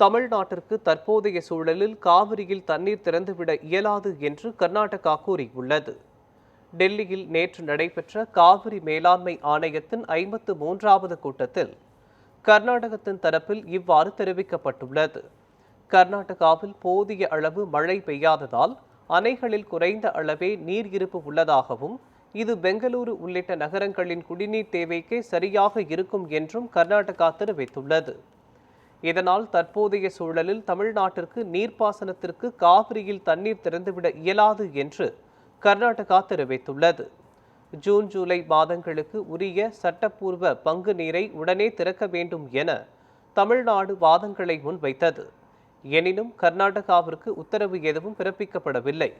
தமிழ்நாட்டிற்கு தற்போதைய சூழலில் காவிரியில் தண்ணீர் திறந்துவிட இயலாது என்று கர்நாடகா கூறியுள்ளது. டெல்லியில் நேற்று நடைபெற்ற காவிரி மேலாண்மை ஆணையத்தின் 53வது கூட்டத்தில் கர்நாடகத்தின் தரப்பில் இவ்வாறு தெரிவிக்கப்பட்டுள்ளது. கர்நாடகாவில் போதிய அளவு மழை பெய்யாததால் அணைகளில் குறைந்த அளவே நீர் இருப்பு உள்ளதாகவும், இது பெங்களூரு உள்ளிட்ட நகரங்களின் குடிநீர் தேவைக்கே சரியாக இருக்கும் என்றும் கர்நாடகா தெரிவித்துள்ளது. இதனால் தற்போதைய சூழலில் தமிழ்நாட்டிற்கு நீர்ப்பாசனத்திற்கு காவிரியில் தண்ணீர் திறந்துவிட இயலாது என்று கர்நாடகா தெரிவித்துள்ளது. ஜூன் ஜூலை மாதங்களுக்கு உரிய சட்டப்பூர்வ பங்கு நீரை உடனே திறக்க வேண்டும் என தமிழ்நாடு வாதங்களை முன்வைத்தது. எனினும் கர்நாடகாவிற்கு உத்தரவு எதுவும் பிறப்பிக்கப்படவில்லை.